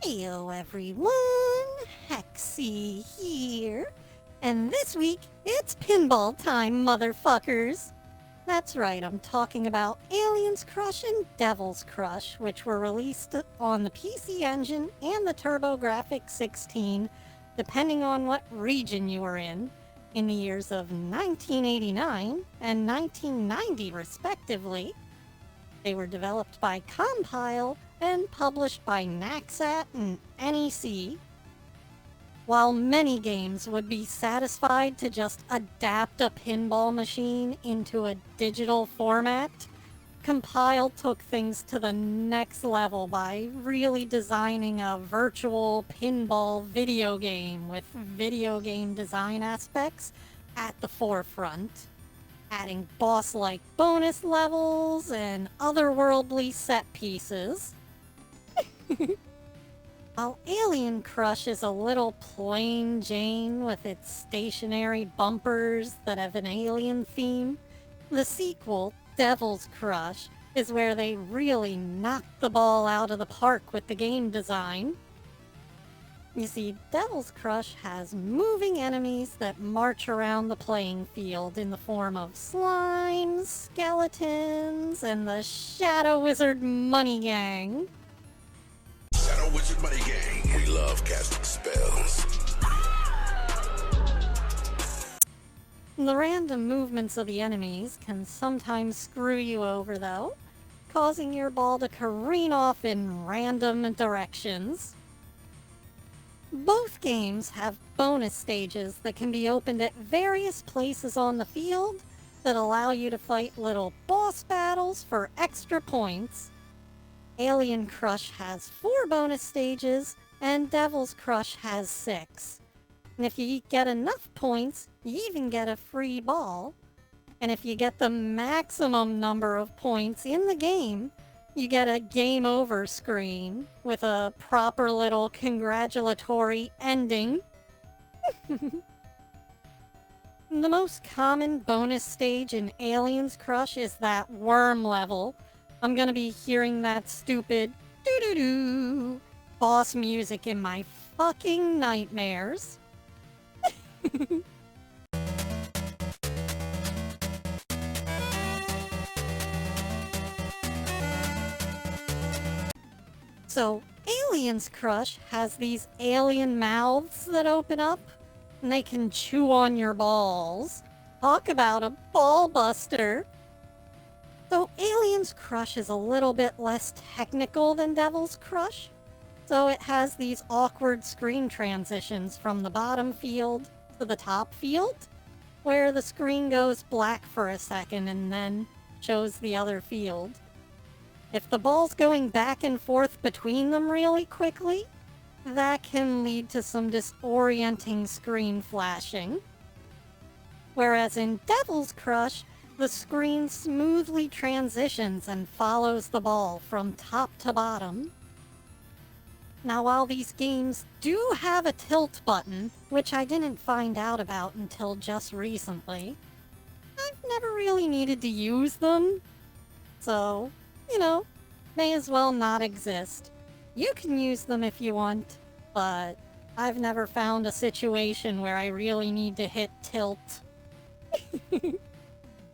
Heyo everyone, Hexi here, and this week it's pinball time, motherfuckers! That's right, I'm talking about Aliens Crush and Devil's Crush, which were released on the PC Engine and the TurboGrafx-16, depending on what region you were in the years of 1989 and 1990 respectively. They were developed by Compile and published by Naxat and NEC. While many games would be satisfied to just adapt a pinball machine into a digital format, Compile took things to the next level by really designing a virtual pinball video game with video game design aspects at the forefront, adding boss-like bonus levels and otherworldly set pieces. While Alien Crush is a little plain Jane with its stationary bumpers that have an alien theme, the sequel, Devil's Crush, is where they really knocked the ball out of the park with the game design. You see, Devil's Crush has moving enemies that march around the playing field in the form of slimes, skeletons, and the Shadow Wizard Money Gang. Shadow Wizard Money Gang. We love casting spells. The random movements of the enemies can sometimes screw you over, though, causing your ball to careen off in random directions. Both games have bonus stages that can be opened at various places on the field that allow you to fight little boss battles for extra points. Alien Crush has 4 bonus stages, and Devil's Crush has 6. And if you get enough points, you even get a free ball. And if you get the maximum number of points in the game, you get a game over screen with a proper little congratulatory ending. The most common bonus stage in Aliens Crush is that worm level. I'm gonna be hearing that stupid doo-doo-doo boss music in my fucking nightmares. So, Aliens Crush has these alien mouths that open up, and they can chew on your balls. Talk about a ball buster. So, Aliens Crush is a little bit less technical than Devil's Crush. So it has these awkward screen transitions from the bottom field to the top field, where the screen goes black for a second and then shows the other field. If the ball's going back and forth between them really quickly, that can lead to some disorienting screen flashing. Whereas in Devil's Crush, the screen smoothly transitions and follows the ball from top to bottom. Now, while these games do have a tilt button, which I didn't find out about until just recently, I've never really needed to use them. So, may as well not exist. You can use them if you want, but I've never found a situation where I really need to hit tilt.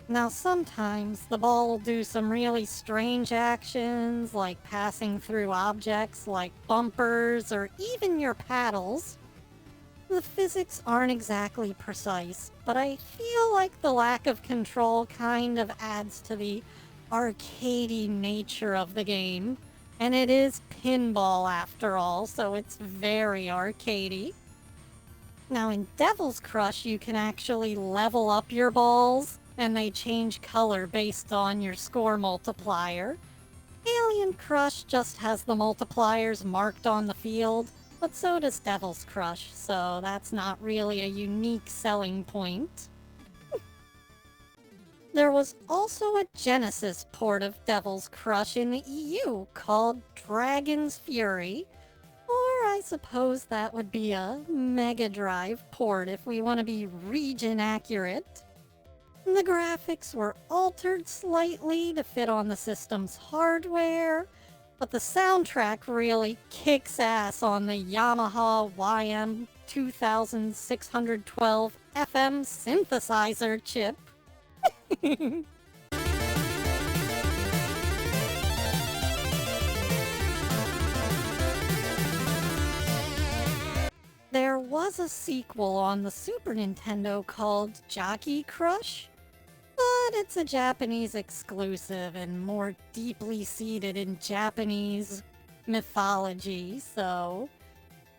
Now, sometimes the ball will do some really strange actions, like passing through objects like bumpers or even your paddles. The physics aren't exactly precise, but I feel like the lack of control kind of adds to the arcadey nature of the game. And it is pinball after all, so it's very arcadey. Now, in Devil's Crush, you can actually level up your balls, and they change color based on your score multiplier. Alien Crush just has the multipliers marked on the field, but so does Devil's Crush, so that's not really a unique selling point. There was also a Genesis port of Devil's Crush in the EU called Dragon's Fury, or I suppose that would be a Mega Drive port if we want to be region accurate. The graphics were altered slightly to fit on the system's hardware, But the soundtrack really kicks ass on the Yamaha YM 2612 FM synthesizer chip. There was a sequel on the Super Nintendo called Jockey Crush, but it's a Japanese exclusive and more deeply seated in Japanese mythology, so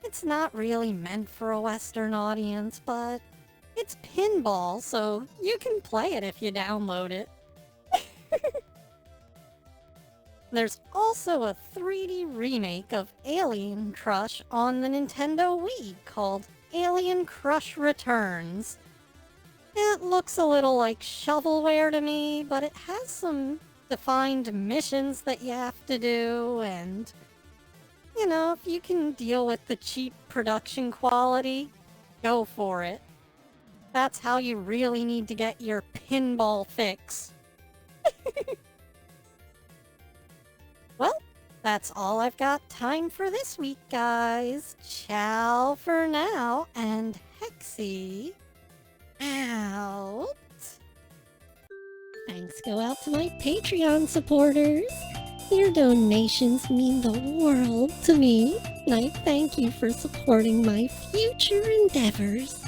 it's not really meant for a Western audience, but it's pinball, so you can play it if you download it. There's also a 3D remake of Alien Crush on the Nintendo Wii called Alien Crush Returns. It looks a little like shovelware to me, but it has some defined missions that you have to do, and, you know, if you can deal with the cheap production quality, go for it. That's how you really need to get your pinball fix. Well, that's all I've got time for this week, guys. Ciao for now, and Hexi out. Thanks go out to my Patreon supporters. Your donations mean the world to me, and I thank you for supporting my future endeavors.